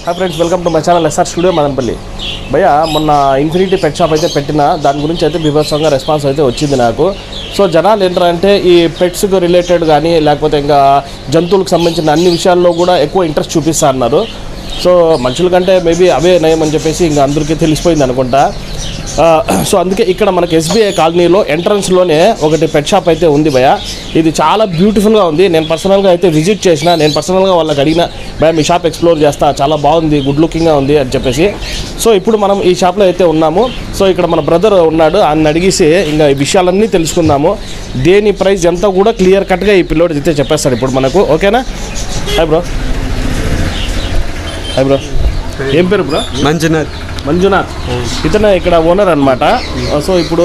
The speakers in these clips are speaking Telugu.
Hi friends, welcome to my channel S R studio Madanapalle. భయ్య మొన్న ఇన్ఫినిటీ పెట్ షాప్ అయితే పెట్టిన దాని గురించి అయితే బీభత్సంగా రెస్పాన్స్ అయితే వచ్చింది నాకు. సో జనాలు ఏంటంటే ఈ పెట్స్కి రిలేటెడ్ కానీ లేకపోతే ఇంకా జంతువులకు సంబంధించిన అన్ని విషయాల్లో కూడా ఎక్కువ ఇంట్రెస్ట్ చూపిస్తా అన్నారు. సో మనుషుల కంటే మేబీ అవే నయం అని చెప్పేసి ఇంకా అందరికీ తెలిసిపోయింది అనుకుంటా. సో అందుకే ఇక్కడ మనకి ఎస్బీఐ కాలనీలో ఎంట్రన్స్లోనే ఒకటి పెట్ షాప్ అయితే ఉంది భయ్య. ఇది చాలా బ్యూటిఫుల్గా ఉంది. నేను పర్సనల్గా అయితే విజిట్ చేసిన. నేను పర్సనల్గా వాళ్ళకి అడిగిన, భయ్య మీ షాప్ ఎక్స్ప్లోర్ చేస్తా, చాలా బాగుంది, గుడ్ లుకింగ్గా ఉంది అని చెప్పేసి. సో ఇప్పుడు మనం ఈ షాప్లో అయితే ఉన్నాము. సో ఇక్కడ మన బ్రదర్ ఉన్నాడు, ఆయన అడిగేసి ఇంకా ఈ విషయాలన్నీ తెలుసుకుందాము. దేని ప్రైస్ ఎంత కూడా క్లియర్ కట్గా ఈ పిల్లోడు అయితే చెప్పేస్తాడు ఇప్పుడు మనకు. ఓకేనా? Hi bro. హాయ్ బ్రో, ఏం పేరు బ్రో? మంజునాథ్. ఇతను ఇక్కడ ఓనర్ అనమాట. సో ఇప్పుడు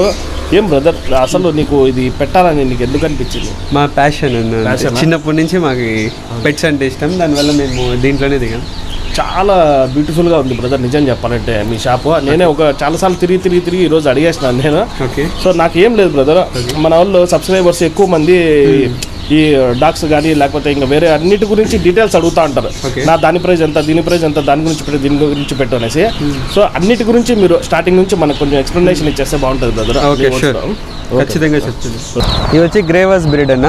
ఏం బ్రదర్, అసలు నీకు ఇది పెట్టాలని నీకు ఎందుకు అనిపించింది? మా ప్యాషన్ చిన్నప్పటి నుంచి మాకు పెట్స్ అంటే ఇష్టం, దానివల్ల మేము దీంట్లోనే దిగాం. చాలా బ్యూటిఫుల్గా ఉంది బ్రదర్, నిజం చెప్పాలంటే మీ షాపు. నేనే చాలాసార్లు తిరిగి ఈరోజు అడిగేసినాను నేను. ఓకే. సో నాకు ఏం లేదు బ్రదర్, మన వాళ్ళు సబ్స్క్రైబర్స్ ఎక్కువ మంది ఈ డాగ్స్ కానీ లేకపోతే ఇంకా వేరే అన్నిటి గురించి డీటెయిల్స్ అడుగుతూ ఉంటారు. నా దాని ప్రైస్ ఎంత, దీని ప్రైస్ ఎంత, దీని గురించి పెట్టు అనేసి. సో అన్నిటి గురించి మీరు స్టార్టింగ్ నుంచి మనకు కొంచెం ఎక్స్ప్లెనేషన్ ఇచ్చేస్తే బాగుంటుంది బ్రదర్. ఖచ్చితంగా చెప్తుంది. ఇవి వచ్చి గ్రేవర్స్ బ్రీడ్ అన్న.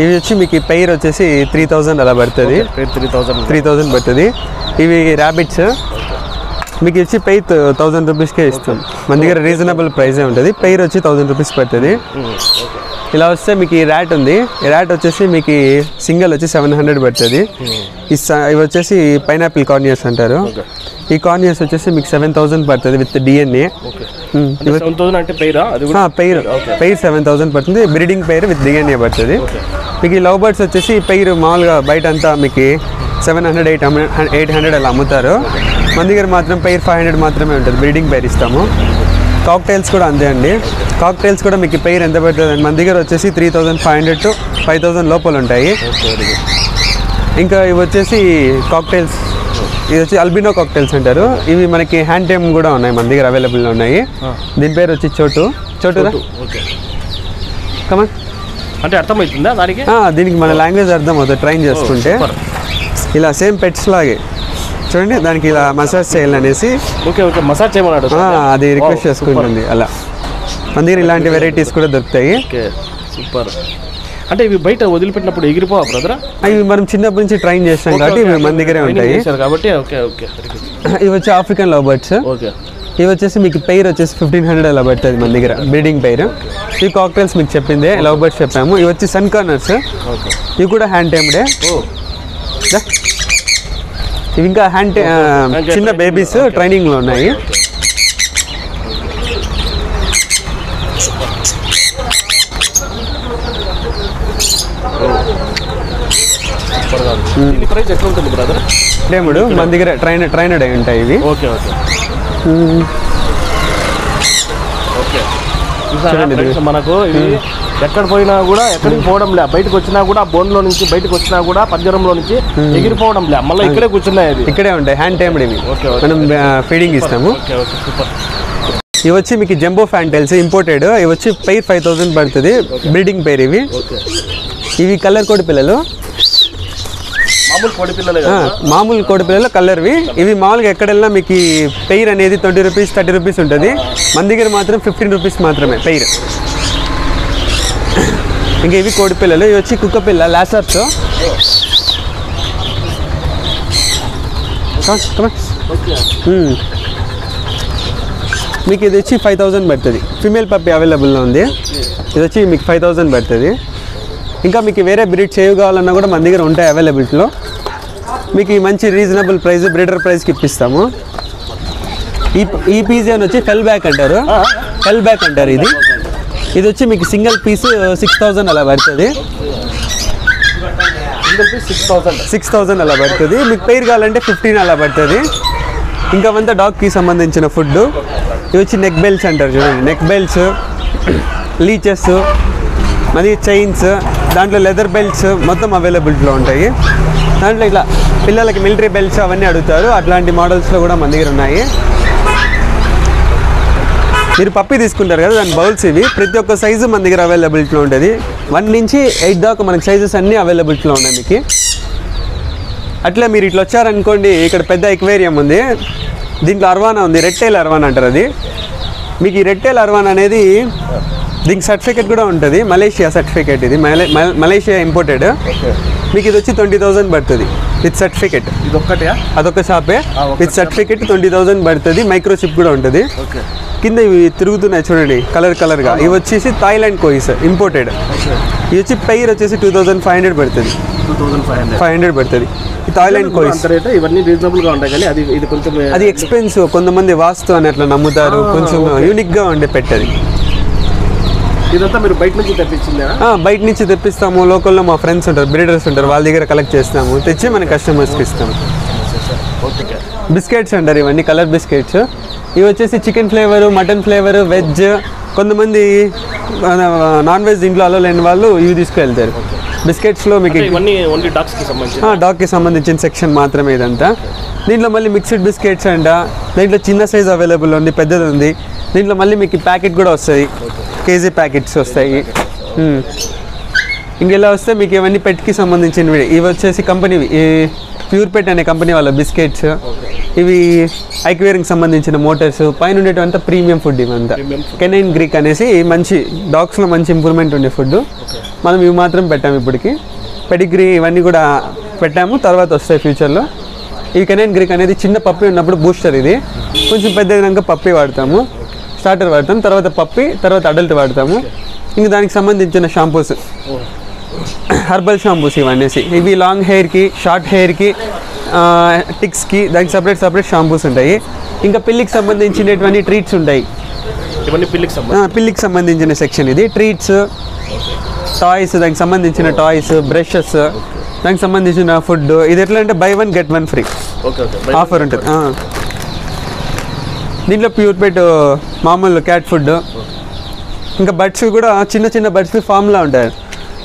ఇవి వచ్చి మీకు పెయిర్ వచ్చేసి 3000 అలా పడుతుంది. 3000 పడుతుంది. ఇవి ర్యాబిట్స్. మీకు వచ్చి పెయిర్ 1000 రూపీస్కే ఇస్తాం. మన దగ్గర రీజనబుల్ ప్రైజే ఉంటుంది. పెయిర్ వచ్చి 1000 రూపీస్ పడుతుంది. ఇలా వస్తే మీకు ఈ ర్యాట్ ఉంది. ఈ ర్యాట్ వచ్చేసి మీకు సింగిల్ వచ్చి 700 పడుతుంది. ఇవి వచ్చేసి పైనాపిల్ కార్నియర్స్ అంటారు. ఈ కార్నియర్స్ వచ్చేసి మీకు 7000 పడుతుంది విత్ డిఎన్ఏ. పెయిర్ 7000 పడుతుంది. బ్రీడింగ్ పెయిర్ విత్ డిఎన్ఏ పడుతుంది. మీకు ఈ లవ్ బర్డ్స్ వచ్చేసి పెయిర్ మామూలుగా బయట అంతా మీకు 700, 800 అలా అమ్ముతారు. మన దగ్గర మాత్రం పెయిర్ 500 మాత్రమే ఉంటుంది. బ్రీడింగ్ పెయిర్ ఇస్తాము. కాక్టైల్స్ కూడా అంతే అండి. కాక్టైల్స్ కూడా మీకు పెయిర్ ఎంత పడుతుంది అండి? మన దగ్గర వచ్చేసి 3500 to 5000 లోపల ఉంటాయి. ఇంకా ఇవి వచ్చేసి కాక్టైల్స్. ఇది వచ్చి అల్బినో కాక్టైల్స్ అంటారు. ఇవి మనకి హ్యాండ్ టైమ్ కూడా ఉన్నాయి, మన దగ్గర అవైలబుల్లో ఉన్నాయి. దీని పేరు వచ్చి చోటురా. కమన్ అంటే అర్థమవుతుందా దానికి? దీనికి మన లాంగ్వేజ్ అర్థం అవుతుంది ట్రైన్ చేసుకుంటే. ఇలా సేమ్ పెట్స్ లాగే చూడండి, దానికి ఇలా మసాజ్ చేయాలనేసి. ఓకే, మసాజ్ చేయమన్నాడు, అది రిక్వెస్ట్ చేసుకుంటుంది. అలా మన దగ్గర ఇలాంటి వెరైటీస్ కూడా దొరుకుతాయి. సూపర్. అంటే ఇవి బయట వదిలిపెట్టినప్పుడు ఎగిరిపోవా బ్రదర్? ఇవి మనం చిన్నప్పటి నుంచి ట్రైన్ చేస్తాం కాబట్టి ఇవి మన దగ్గరే ఉంటాయి కాబట్టి. ఇవి వచ్చి ఆఫ్రికన్ లవ్ బర్డ్స్. ఇవి వచ్చేసి మీకు పెయిర్ వచ్చేసి 1500 అలా పడుతుంది మన దగ్గర బ్రీడింగ్ పెయిర్. ఈ కాక్టైల్స్ మీకు చెప్పిందే లవ్ బర్డ్స్ చెప్పాము. ఇవి వచ్చి సన్ కార్నర్స్. ఇవి కూడా హ్యాండ్ టైమ్డే. ఇవి ఇంకా చిన్న బేబీస్ ట్రైనింగ్లో ఉన్నాయి. డేముడు మన దగ్గర ట్రైనడ్ అయి ఉంటాయి ఇవి. మనకు ఇవి ఎక్కడ పోయినా కూడా ఎక్కడికి పోవడం లే, బయటకు వచ్చినా కూడా బోన్లో నుంచి బయటకు వచ్చినా కూడా పంజరంలో నుంచి ఎగిరిపోవడం లే, మళ్ళీ ఇక్కడే కూర్చున్నాయి. అది ఇక్కడే ఉంటాయి హ్యాండ్ టైమ్డ్ ఇవి. మనం ఫీడింగ్ ఇస్తాము. ఇవి వచ్చి మీకు జంబో ఫ్యాంటైల్స్ ఇంపోర్టెడ్. ఇవి వచ్చి పెయిర్ 5000 పడుతుంది. బ్రీడింగ్ పెయిర్ ఇవి. ఇవి కలర్ కోడి పిల్లలు, మామూలు కోడి పిల్లలు కలర్వి. ఇవి మామూలుగా ఎక్కడెళ్ళినా మీకు పెయిర్ అనేది 20 రూపీస్ 30 రూపీస్ ఉంటుంది. మన దగ్గర మాత్రం 15 రూపీస్ మాత్రమే పెయిర్. ఇంకా ఇవి కోడి పిల్లలు. ఇవి వచ్చి కుక్క పిల్ల లాసర్స్. మీకు ఇది వచ్చి 5000 పడుతుంది. ఫీమేల్ పప్పి అవైలబుల్లో ఉంది. ఇది వచ్చి మీకు 5000 పడుతుంది. ఇంకా మీకు వేరే బ్రీడ్ సేవ్ కావాలన్నా కూడా మన దగ్గర ఉంటాయి అవైలబిలిటీలో. మీకు మంచి రీజనబుల్ ప్రైస్ బ్రీడర్ ప్రైస్కి ఇప్పిస్తాము. ఈ పీస్ అని వచ్చి ఫెల్ బ్యాక్ అంటారు. ఇది వచ్చి మీకు సింగిల్ పీస్ 6000 అలా పడుతుంది. 6000 అలా పడుతుంది. మీకు పెయిర్ కావాలంటే 15 అలా పడుతుంది. ఇంకా అంతా డాగ్కి సంబంధించిన ఫుడ్. ఇవి వచ్చి నెక్ బెల్ట్స్ అంటారు చూడండి. నెక్ బెల్ట్స్, లీచెస్, మరి చైన్స్, దాంట్లో లెదర్ బెల్ట్స్ మొత్తం అవైలబిలిటీలో ఉంటాయి. దాంట్లో ఇట్లా పిల్లలకి మిలిటరీ బెల్ట్స్ అవన్నీ అడుగుతారు. అట్లాంటి మోడల్స్లో కూడా మన దగ్గర ఉన్నాయి. మీరు పప్పి తీసుకుంటారు కదా, దాని బౌల్స్ ఇవి. ప్రతి ఒక్క సైజు మన దగ్గర అవైలబిలిటీలో ఉంటుంది. 1 నుంచి 8 దాకా మనకి సైజెస్ అన్నీ అవైలబిలిటీలో ఉన్నాయి. మీకు అట్లా మీరు ఇట్లా వచ్చారనుకోండి, ఇక్కడ పెద్ద ఎక్వేరియం ఉంది, దీంట్లో అర్వానా ఉంది, రెడ్ టైల్ అర్వానా అంటారు అది. మీకు ఈ రెడ్ టైల్ అర్వానా అనేది దీనికి సర్టిఫికేట్ కూడా ఉంటుంది, మలేషియా సర్టిఫికేట్. ఇది మలేషియా ఇంపోర్టెడ్. మీకు ఇది వచ్చి 20,000 పడుతుంది విత్ సర్టిఫికేట్. ఇది ఒక్కటే? అదొక షాపే విత్ సర్టిఫికేట్ 20,000 పడుతుంది. మైక్రోచిప్ కూడా ఉంటుంది. కింద ఇవి తిరుగుతున్నాయి చూడండి కలర్గా. ఇవి వచ్చేసి థాయిలాండ్ కోయిస్ ఇంపోర్టెడ్. ఇవి వచ్చి పెయిర్ వచ్చేసి 2,500 పడుతుంది. 500 పడుతుంది. థాయిలాండ్ కోయిస్. ఇవన్నీ రీజనబుల్గా ఉంటాయి కానీ ఇది కొంచెం అది ఎక్స్పెన్సివ్. కొంతమంది వాస్తు అని అట్లా నమ్ముతారు, కొంచెం యూనిక్గా ఉండే పెట్టది. ఇదంతా మీరు బయట నుంచి తెప్పించిందా? బయట నుంచి తెప్పిస్తాము. లోకల్లో మా ఫ్రెండ్స్ ఉంటారు, బ్రీడర్స్ ఉంటారు, వాళ్ళ దగ్గర కలెక్ట్ చేస్తాము, తెచ్చి మన కస్టమర్స్కి ఇస్తాము. బిస్కెట్స్ అంటారు ఇవన్నీ, కలర్ బిస్కెట్స్. ఇవి వచ్చేసి chicken flavour, mutton flavour, veg. కొంతమంది నాన్ వెజ్ ఇంట్లో అలో లేని వాళ్ళు ఇవి తీసుకువెళ్తారు. బిస్కెట్స్లో మీకు డాగ్కి సంబంధించిన సెక్షన్ మాత్రమే ఇదంతా. దీంట్లో మళ్ళీ మిక్స్డ్ బిస్కెట్స్ అంట. దీంట్లో చిన్న సైజ్ అవైలబుల్ ఉంది, పెద్దది ఉంది. దీంట్లో మళ్ళీ మీకు ప్యాకెట్ కూడా వస్తుంది, కేజీ ప్యాకెట్స్ వస్తాయి. ఇంకెలా వస్తే మీకు ఇవన్నీ పెట్కి సంబంధించినవి. ఇవి వచ్చేసి కంపెనీవి, ప్యూర్ పెట్ అనే కంపెనీ వాళ్ళ బిస్కెట్స్. ఇవి ఐక్వేరింగ్కి సంబంధించిన మోటార్స్. పైన ఉండేటివంతా ప్రీమియం ఫుడ్. ఇవంతా కెనైన్ గ్రీక్ అనేసి మంచి డాగ్స్లో మంచి ఇంప్రూవ్మెంట్ ఉండే ఫుడ్. మనం ఇవి మాత్రం పెట్టాము ఇప్పటికి. పెడిగ్రీ ఇవన్నీ కూడా పెట్టాము, తర్వాత వస్తాయి ఫ్యూచర్లో. ఈ కెనైన్ గ్రీక్ అనేది చిన్న పప్పి ఉన్నప్పుడు బూస్టర్. ఇది కొంచెం పెద్ద అయినాక పప్పి వాడతాము, స్టార్టర్ వాడతాం, తర్వాత పప్పి, తర్వాత అడల్ట్ వాడతాము. ఇంక దానికి సంబంధించిన షాంపూస్, హర్బల్ షాంపూస్ ఇవన్నీ. ఇవి లాంగ్ హెయిర్కి, షార్ట్ హెయిర్కి, టిక్స్కి దానికి సపరేట్ షాంపూస్ ఉంటాయి. ఇంకా పిల్లికి సంబంధించినటువంటి ట్రీట్స్ ఉంటాయి. పిల్లికి సంబంధించిన సెక్షన్ ఇది. ట్రీట్స్, టాయ్స్, దానికి సంబంధించిన టాయ్స్, బ్రషెస్, దానికి సంబంధించిన ఫుడ్. ఇది ఎట్లా అంటే buy 1 get 1 free ఆఫర్ ఉంటుంది. దీంట్లో ప్యూర్ పెట్ మామూలు క్యాట్ ఫుడ్. ఇంకా బర్డ్స్ కూడా చిన్న బర్డ్స్ ఫార్ములా ఉంటాయి,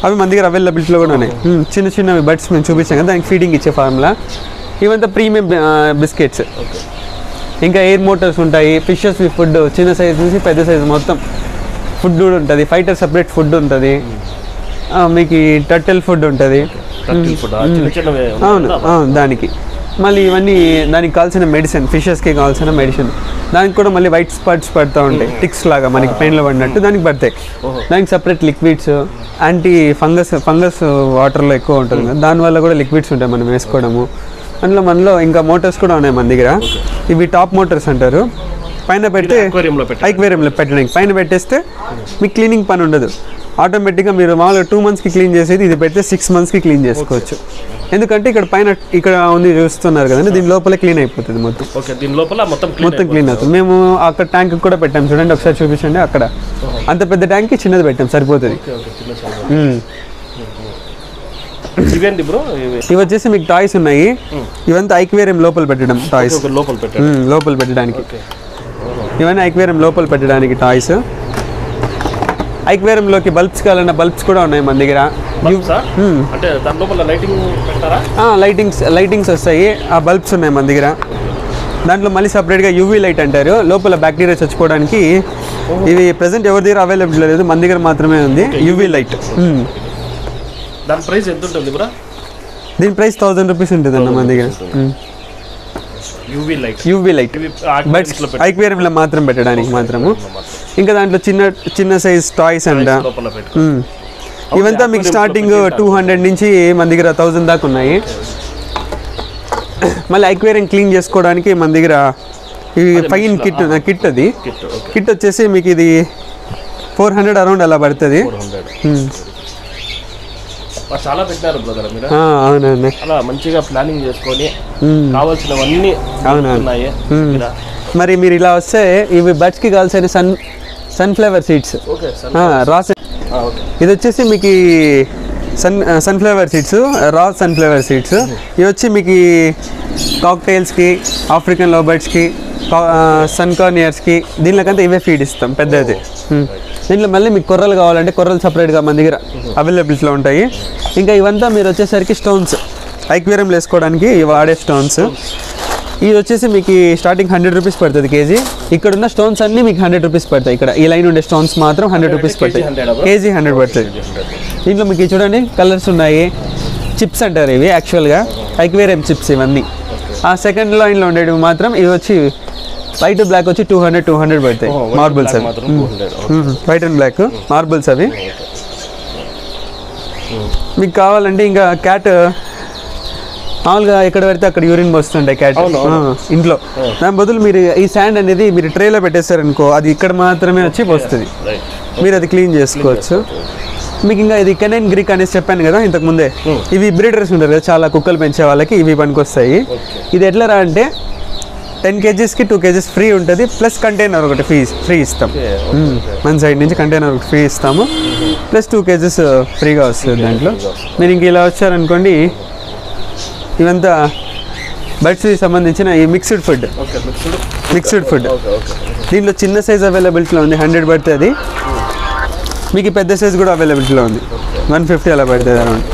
అవి మన దగ్గర అవైలబిలిటీలో కూడా ఉన్నాయి. చిన్నవి బర్డ్స్ మేము చూపించాం కదా, దానికి ఫీడింగ్ ఇచ్చే ఫార్ములా. ఇవంతా ప్రీమియం బిస్కెట్స్. ఇంకా ఎయిర్ మోటార్స్ ఉంటాయి, ఫిషెస్ ఫుడ్, చిన్న సైజ్ నుంచి పెద్ద సైజు మొత్తం ఫుడ్ కూడా ఉంటుంది. ఫైటర్ సపరేట్ ఫుడ్ ఉంటుంది. మీకు టర్టిల్ ఫుడ్ ఉంటుంది. అవును, దానికి మళ్ళీ ఇవన్నీ దానికి కావాల్సిన మెడిసిన్, ఫిషెస్కి కావాల్సిన మెడిసిన్. దానికి కూడా మళ్ళీ వైట్ స్పాట్స్ పడుతూ ఉంటాయి, టిక్స్ లాగా మనకి పెయిన్లో పడినట్టు దానికి పడతాయి. దానికి సపరేట్ లిక్విడ్స్, యాంటీ ఫంగస్ వాటర్లో ఎక్కువ ఉంటుంది కదా, దానివల్ల కూడా లిక్విడ్స్ ఉంటాయి మనం వేసుకోవడము. అందులో మనలో ఇంకా మోటార్స్ కూడా ఉన్నాయి మన దగ్గర. ఇవి టాప్ మోటార్స్ అంటారు. పైన పెడితే ఐక్వేరియంలో పెట్టడానికి పైన పెట్టేస్తే మీకు క్లీనింగ్ పని ఉండదు. ఆటోమేటిక్గా మీరు మామూలుగా 2 monthsకి క్లీన్ చేసేది ఇది పెడితే 6 monthsకి క్లీన్ చేసుకోవచ్చు. ఎందుకంటే ఇక్కడ పైన ఇక్కడ ఉంది చూస్తున్నారు కదండి, దీని లోపల క్లీన్ అయిపోతుంది మొత్తం. మొత్తం క్లీన్ అవుతుంది. మేము అక్కడ ట్యాంక్ కూడా పెట్టాం చూడండి, ఒకసారి చూపించండి. అక్కడ అంత పెద్ద ట్యాంక్కి చిన్నది పెట్టాం, సరిపోతుంది. ఇవి వచ్చేసి మీకు టాయ్స్ ఉన్నాయి. ఇవంతా ఐక్వేరియం లోపల పెట్టడం టాయ్స్, లోపల పెట్టడానికి. ఇవన్నీ ఐక్వేరియం లోపల పెట్టడానికి టాయ్స్. ఐక్వేరియంలోకి బల్బ్స్ కావాలన్న బల్బ్స్ కూడా ఉన్నాయి మన దగ్గర. లైటింగ్స్ వస్తాయి, ఆ బల్బ్స్ ఉన్నాయి మన దగ్గర. దాంట్లో మళ్ళీ సపరేట్గా యూవీ లైట్ అంటారు, లోపల బ్యాక్టీరియా చచ్చిపోవడానికి. ఇవి ప్రెసెంట్ ఎవరి దగ్గర అవైలబుల్ లేదు, మన దగ్గర మాత్రమే ఉంది యూవీ లైట్. దాని ప్రైస్ ఎంత ఉంటుంది బ్రో? దీని ప్రైస్ 1000 రూపీస్ ఉంటుంది అన్న మన దగ్గర. యూవీ లైట్ బట్స్ ఐక్వేరియంలో మాత్రం పెట్టడానికి మాత్రము. ఇంకా దాంట్లో చిన్న సైజ్ టాయ్స్ అంట. ఇవంతా మీకు స్టార్టింగ్ 200 నుంచి మన దగ్గర 1000 దాకా ఉన్నాయి. మళ్ళీ ఐక్వేరియం క్లీన్ చేసుకోవడానికి మన దగ్గర ఇవి ఫైన్ కిట్ అది కిట్ వచ్చేసి మీకు ఇది 400 అరౌండ్ అలా పడుతుంది. చాలా పెట్టారు బ్రదర్ మీరు. అవునండి, అలా మంచిగా ప్లానింగ్ చేసుకొని కావాల్సినవన్నీ. అవునవును. మరి మీరు ఇలా వస్తే ఇవి బర్డ్స్కి కావాల్సిన సన్ఫ్లవర్ సీడ్స్ రాస్. ఇది వచ్చేసి మీకు సన్ఫ్లవర్ సీడ్స్, రా సన్ఫ్లవర్ సీడ్స్. ఇవి వచ్చి మీకు కాక్టైల్స్కి, ఆఫ్రికన్ లవ్బర్డ్స్కి, సన్కార్నియర్స్కి, దీనిలోకంతా ఇవే ఫీడ్ ఇస్తాం పెద్దది. దీంట్లో మళ్ళీ మీకు కొర్రలు కావాలంటే కొర్రలు సపరేట్గా మన దగ్గర అవైలబిలిటీలో ఉంటాయి. ఇంకా ఇవంతా మీరు వచ్చేసరికి స్టోన్స్, ఐక్వేరియంలో వేసుకోవడానికి వాడే స్టోన్స్. ఇది వచ్చేసి మీకు స్టార్టింగ్ 100 రూపీస్ పడుతుంది కేజీ. ఇక్కడ ఉన్న స్టోన్స్ అన్నీ మీకు 100 రూపీస్ పడతాయి. ఇక్కడ ఈ లైన్ ఉండే స్టోన్స్ మాత్రం 100 రూపీస్ పడతాయి, కేజీ 100 పడుతుంది. దీంట్లో మీకు చూడండి కలర్స్ ఉన్నాయి, చిప్స్ అంటారు ఇవి యాక్చువల్గా అక్వేరియం చిప్స్ ఇవన్నీ. ఆ సెకండ్ లైన్లో ఉండేవి మాత్రం ఇవి వచ్చి వైట్ బ్లాక్ వచ్చి 200 పడతాయి మార్బుల్స్ అవి. వైట్ అండ్ బ్లాక్ మార్బుల్స్ అవి. మీకు కావాలంటే ఇంకా క్యాట్ మామూలుగా ఎక్కడ పడితే అక్కడ యూరిన్ వస్తుంటాయి క్యాట్ ఇంట్లో. దాని బదులు మీరు ఈ శాండ్ అనేది మీరు ట్రేలో పెట్టేస్తారనుకో అది ఇక్కడ మాత్రమే వచ్చి వస్తుంది, మీరు అది క్లీన్ చేసుకోవచ్చు. మీకు ఇంకా ఇది కెనైన్ గ్రీక్ అనేసి చెప్పాను కదా ఇంతకు ముందే, ఇవి బ్రీడర్స్ ఉంటారు కదా చాలా కుక్కలు పెంచే వాళ్ళకి ఇవి పనికొస్తాయి. ఇది ఎట్లా రా అంటే 10 kgsకి 2 kgs ఫ్రీ ఉంటుంది, ప్లస్ కంటైనర్ ఒకటి ఫ్రీ ఇస్తాం. మన సైడ్ నుంచి కంటైనర్ ఒకటి ఫ్రీ ఇస్తాము, ప్లస్ 2 kgs ఫ్రీగా వస్తుంది దాంట్లో. మీరు ఇంక ఇలా వచ్చారనుకోండి ఇవంతా బర్డ్స్కి సంబంధించిన ఈ మిక్స్డ్ ఫుడ్. దీంట్లో చిన్న సైజ్ అవైలబిలిటీలో ఉంది, 100 పడుతుంది. మీకు పెద్ద సైజ్ కూడా అవైలబిలిటీలో ఉంది, 150 అలా పడుతుంది అరౌండ్.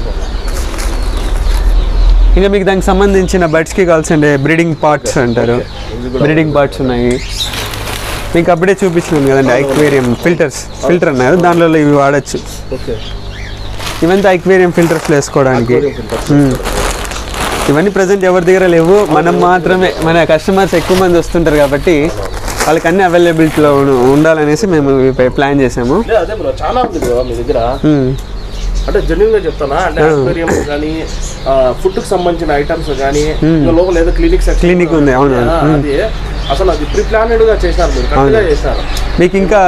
ఇంకా మీకు దానికి సంబంధించిన బర్డ్స్కి కావాల్సిన బ్రీడింగ్ పార్ట్స్ అంటారు, బ్రీడింగ్ పార్ట్స్ ఉన్నాయి. మీకు అప్పుడే చూపించినాను కదండి అక్వేరియం ఫిల్టర్ అన్నారు, దానిలో ఇవి వాడచ్చు. ఇవంతా అక్వేరియం ఫిల్టర్స్లో వేసుకోవడానికి. ఇవన్నీ ప్రజెంట్ ఎవరి దగ్గర లేవు, మనం మాత్రమే. మన కస్టమర్స్ ఎక్కువ మంది వస్తుంటారు కాబట్టి వాళ్ళకి అన్ని అవైలబిలిటీలో ఉండాలనేసి మేము ప్లాన్ చేసాము. అదే బ్రో చాలా ఉంది బ్రో మీ దగ్గర. అంటే జెన్యున్గా చెప్తానా, అంటే అక్వేరియం కానీ ఫుడ్కి సంబంధించిన ఐటమ్స్ కానీ లోపల ఏదో క్లినిక్ ఉంది. అవును, అది అసలు అది ప్రీ ప్లానెడ్గా చేశారు, మీరు కరెక్ట్గా చేశారు. మీకు ఇంకా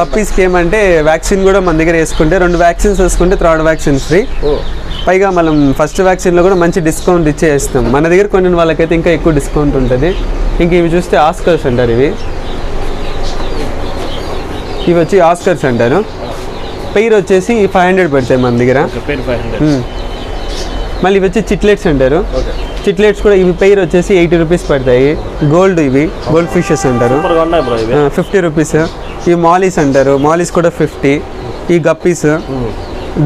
పప్పీస్కి ఏమంటే వ్యాక్సిన్ కూడా మన దగ్గర వేసుకుంటే 2 వ్యాక్సిన్స్ వేసుకుంటే 3rd వ్యాక్సిన్ ఫ్రీ. పైగా మనం ఫస్ట్ వ్యాక్సిన్లో కూడా మంచి డిస్కౌంట్ ఇచ్చేస్తాం. మన దగ్గర కొన్ని వాళ్ళకైతే ఇంకా ఎక్కువ డిస్కౌంట్ ఉంటుంది. ఇంక ఇవి చూస్తే ఆస్కర్స్ అంటారు, ఇవి వచ్చి ఆస్కర్స్ అంటారు. పెయిర్ వచ్చేసి 500 పడతాయి మన దగ్గర. మళ్ళీ ఇవి వచ్చి చిట్లెట్స్ అంటారు. చిట్లెట్స్ కూడా ఇవి పెయిర్ వచ్చేసి 80 రూపీస్ పడతాయి. ఇవి గోల్డ్ ఫిషెస్ అంటారు, 50 రూపీస్. ఇవి మాలీస్ అంటారు, మాలీస్ కూడా 50. ఈ గప్పీస్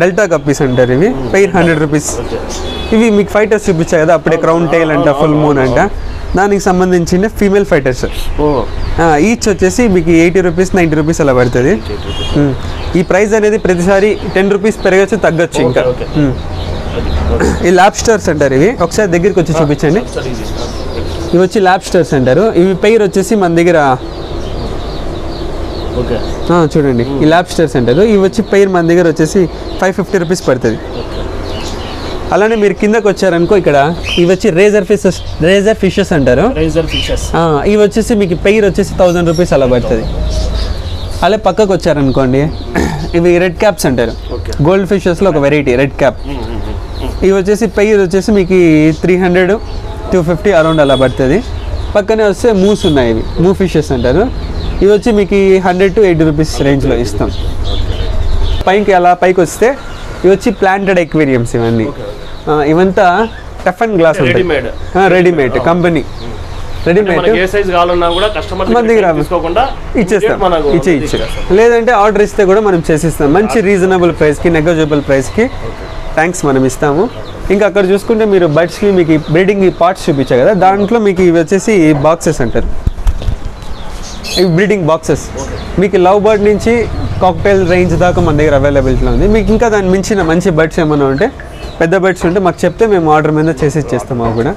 డెల్టా గప్పీస్ అంటారు, ఇవి పెయిర్ 100 రూపీస్. ఇవి మీకు ఫైటర్స్ చూపించాయి కదా అప్పుడే, క్రౌన్ టైల్ అంట, ఫుల్ మూన్ అంట, దానికి సంబంధించిన ఫీమేల్ ఫైటర్స్. ఈచ్ వచ్చేసి మీకు 80 రూపీస్ 90 రూపీస్ అలా పడుతుంది. ఈ ప్రైస్ అనేది ప్రతిసారి 10 రూపీస్ పెరగచ్చు తగ్గచ్చు. ఇంకా ఈ లాబ్స్టర్స్ అంటారు, ఇవి ఒకసారి దగ్గరికి వచ్చి చూపించండి. ఇవి వచ్చి లాబ్స్టర్స్ అంటారు. ఇవి పెయిర్ వచ్చేసి మన దగ్గర చూడండి ఈ లాబ్స్టర్స్ అంటారు. ఇవి వచ్చి పెయిర్ మన దగ్గర వచ్చేసి 550 రూపీస్ పడుతుంది. అలానే మీరు కిందకి వచ్చారనుకో ఇక్కడ ఇవి వచ్చి రేజర్ ఫిషెస్ అంటారు. ఇవి వచ్చేసి మీకు పెయిర్ వచ్చేసి 1000 రూపీస్ అలా పడుతుంది. అలా పక్కకు వచ్చారనుకోండి ఇవి రెడ్ క్యాప్స్ అంటారు, గోల్డ్ ఫిషెస్లో ఒక వెరైటీ రెడ్ క్యాప్. ఇవి వచ్చేసి పెయిర్ వచ్చేసి మీకు 300 250 అరౌండ్ అలా పడుతుంది. పక్కనే వస్తే మూస్ ఉన్నాయి, ఇవి మూ ఫిషెస్ అంటారు. ఇవి వచ్చి మీకు 100 to 80 రూపీస్ రేంజ్లో ఇస్తాం. పైకి వస్తే ఇవి వచ్చి ప్లాంటెడ్ అక్వేరియంస్. ఇవన్నీ ఇవంతా టఫ్ అండ్ గ్లాస్ ఉంటాయి, రెడీమేడ్ కంపెనీ రెడీమేడ్. మన దగ్గర ఇచ్చేస్తాం, లేదంటే ఆర్డర్ ఇస్తే కూడా మనం చేసిస్తాం. మంచి రీజనబుల్ ప్రైస్కి, నెగోజియబుల్ ప్రైస్కి ట్యాంక్స్ మనం ఇస్తాము. ఇంకా అక్కడ చూసుకుంటే మీరు బర్డ్స్కి మీకు బ్రీడింగ్ పార్ట్స్ చూపించాయి కదా, దాంట్లో మీకు ఇవి వచ్చేసి బాక్సెస్ అంటారు. ఇవి బ్రీడింగ్ బాక్సెస్. మీకు లవ్ బర్డ్ నుంచి కాక్టైల్ రేంజ్ దాకా మన దగ్గర అవైలబిలిటీలో ఉంది. మీకు ఇంకా దాన్ని మించిన మంచి బర్డ్స్ ఏమైనా ఉంటే, పెద్ద బర్డ్స్ ఉంటే మాకు చెప్తే మేము ఆర్డర్ మీద చేసి ఇచ్చేస్తాం. మాకు కూడా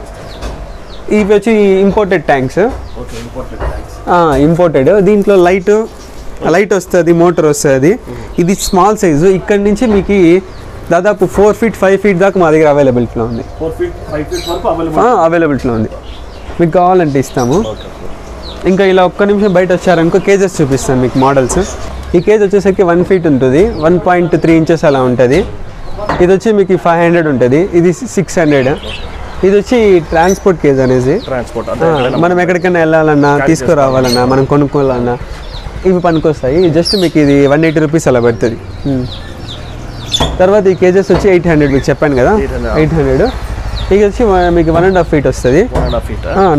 ఇవి వచ్చి ఇంపోర్టెడ్ ట్యాంక్స్. ఇంపోర్టెడ్. దీంట్లో లైట్ వస్తుంది, మోటార్ వస్తుంది. ఇది స్మాల్ సైజు. ఇక్కడ నుంచి మీకు దాదాపు 4 feet 5 feet దాకా మా దగ్గర అవైలబిలిటీలో ఉంది. అవైలబిలిటీలో ఉంది. మీకు కావాలంటే ఇస్తాము. ఇంకా ఇలా ఒక్క నిమిషం బయట వచ్చారనుకో కేజెస్ చూపిస్తాను మీకు మోడల్స్. ఈ కేజ్ వచ్చేసరికి 1 feet ఉంటుంది, 1.3 inches అలా ఉంటుంది. ఇది వచ్చి మీకు 500 ఉంటుంది, ఇది 600. ఇది వచ్చి ట్రాన్స్పోర్ట్ కేజ్ అనేది. మనం ఎక్కడికైనా వెళ్ళాలన్నా, తీసుకురావాలన్నా, మనం కొనుక్కోవాలన్నా ఇవి పనికొస్తాయి. జస్ట్ మీకు ఇది 180 రూపీస్ అలా పడుతుంది. తర్వాత ఈ కేజెస్ వచ్చి 800 మీకు చెప్పాను కదా, 800. ఇది వచ్చి మీకు 1.5 feet వస్తుంది,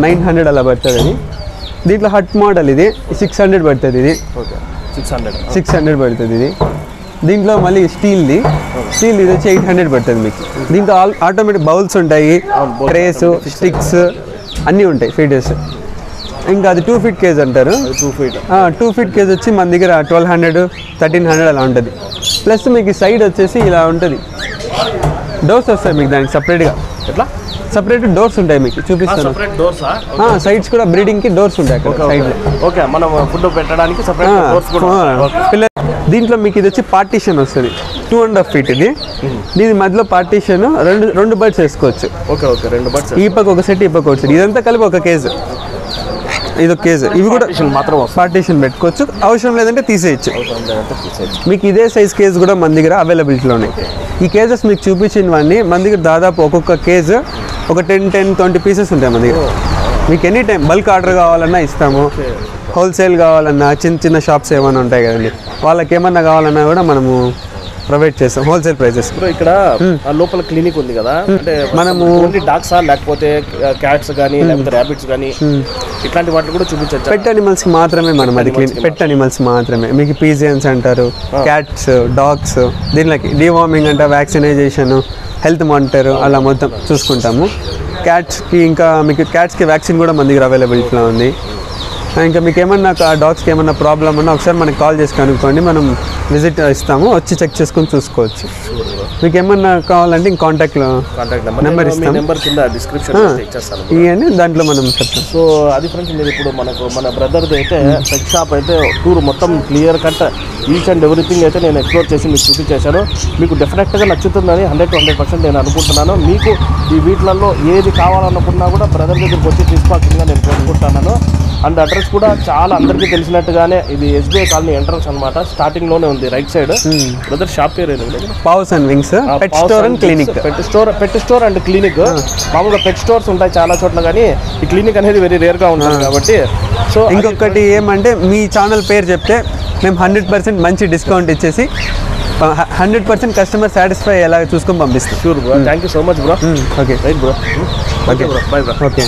900 అలా పడుతుంది. అది దీంట్లో హట్ మోడల్, ఇది 600 పడుతుంది. ఇది 600 పడుతుంది. ఇది దీంట్లో మళ్ళీ స్టీల్ ఇది వచ్చి 800 పడుతుంది మీకు. దీంట్లో ఆటోమేటిక్ బౌల్స్ ఉంటాయి, ట్రేస్, స్టిక్స్ అన్నీ ఉంటాయి, ఫీడర్స్. ఇంకా అది 2 feet కేజ్ అంటారు. 2 feet కేజ్ వచ్చి మన దగ్గర 1200 1300 అలా ఉంటుంది. ప్లస్ మీకు సైడ్ వచ్చేసి ఇలా ఉంటుంది, డోర్స్ వస్తాయి మీకు దానికి సపరేట్గా, ఎట్లా సపరేట్ డోర్స్ ఉంటాయి మీకు చూపిస్తాను. సెపరేట్ డోర్సా? సైడ్స్ కూడా బ్రీడింగ్కి డోర్స్ ఉంటాయి అక్కడ సైడ్లో. ఓకే, మనం ఫుడ్ పెట్టడానికి సెపరేట్ డోర్స్ కూడా పిల్లలు. దీంట్లో మీకు ఇది వచ్చి పార్టీషన్ వస్తుంది 2.5 feet ఇది. దీని మధ్యలో పార్టీషన్ రెండు బర్డ్స్ వేసుకోవచ్చు. ఓకే ఓకే, 2 బర్డ్స్ ఈ పక్క ఒక సెట్, ఈ పక్క ఒక సెట్, ఇదంతా కలిపి ఒక కేజ్, ఇది ఒక కేజ్. ఇవి కూడా మాత్రం పార్టీషన్ పెట్టుకోవచ్చు, అవసరం లేదంటే తీసేయచ్చు. మీకు ఇదే సైజ్ కేజ్ కూడా మన దగ్గర అవైలబిలిటీలో ఉన్నాయి. ఈ కేజెస్ మీకు చూపించినవన్నీ మన దగ్గర దాదాపు ఒక్కొక్క కేజ్ ఒక 10-20 పీసెస్ ఉంటాయి మన దగ్గర. మీకు ఎనీ టైం బల్క్ ఆర్డర్ కావాలన్నా ఇస్తాము, హోల్సేల్ కావాలన్నా చిన్న షాప్స్ ఏమైనా ఉంటాయి కదండి, వాళ్ళకి ఏమన్నా కావాలన్నా కూడా మనము ప్రొవైడ్ చేస్తాం హోల్సేల్ ప్రైజెస్. ఇక్కడ లోపల క్లినిక్ ఉంది కదా, అంటే మనము ఓన్లీ డాగ్సా లేకపోతే క్యాట్స్ కానీ లేకపోతే ర్యాబిట్స్ కానీ ఇట్లాంటి వాటిని కూడా చూపించచ్చు? పెట్ అనిమల్స్కి మాత్రమే మనం అది పెట్ అనిమల్స్ మాత్రమే. మీకు పీజియన్స్ అంటారు, క్యాట్స్, డాగ్స్, దీనిలోకి డివార్మింగ్ అంటే వ్యాక్సినైజేషన్, హెల్త్ మానిటర్ అలా మొత్తం చూసుకుంటాము. క్యాట్స్కి ఇంకా మీకు క్యాట్స్కి వ్యాక్సిన్ కూడా మన దగ్గర అవైలబిలిటీలో ఉంది. ఇంకా మీకు ఏమన్నా డాగ్స్కి ఏమన్నా ప్రాబ్లమ్ ఉన్నా ఒకసారి మనకి కాల్ చేసి కనుక్కోండి, మనం విజిట్ ఇస్తాము, వచ్చి చెక్ చేసుకొని చూసుకోవచ్చు. మీకు ఏమన్నా కావాలంటే ఇంక కాంటాక్ట్ నెంబర్ ఇస్తాం, ఇవన్నీ దాంట్లో మనం చెప్తాం. సో అది ఫ్రెండ్స్, మీరు ఇప్పుడు మన బ్రదర్ది అయితే పెట్ షాప్ అయితే టూర్ మొత్తం clear cut each and everything అయితే నేను ఎక్స్ప్లోర్ చేసి మీకు చూపించేశాను. మీకు డెఫినెట్గా నచ్చుతుందని 100% నేను అనుకుంటున్నాను. మీకు ఈ వీటిలలో ఏది కావాలనుకున్నా కూడా బ్రదర్ దగ్గరికి వచ్చి తీసుకోవాల్సిందిగా నేను కోరుకుంటున్నాను. అండ్ అడ్రస్ కూడా చాలా అందరికీ తెలిసినట్టుగానే ఇది SBI కాలనీ ఎంట్రన్స్ అనమాట, స్టార్టింగ్లోనే ఉంది రైట్ సైడ్. బ్రదర్ షాప్ పేరు ఏంటంటే paws and wings pet store and clinic. Pet store and clinic. మామూలుగా పెట్ స్టోర్స్ ఉంటాయి చాలా చోట్ల, కానీ ఈ క్లినిక్ అనేది వెరీ రేర్గా ఉంటుంది కాబట్టి. సో ఇంకొకటి ఏమంటే మీ ఛానల్ పేరు చెప్తే మేము 100% మంచి డిస్కౌంట్ ఇచ్చేసి 100% కస్టమర్ సాటిస్ఫై ఎలా చూసుకొని పంపిస్తాం. Sure bro, thank you so much bro. Okay right bro, okay bro, by bro. Okay.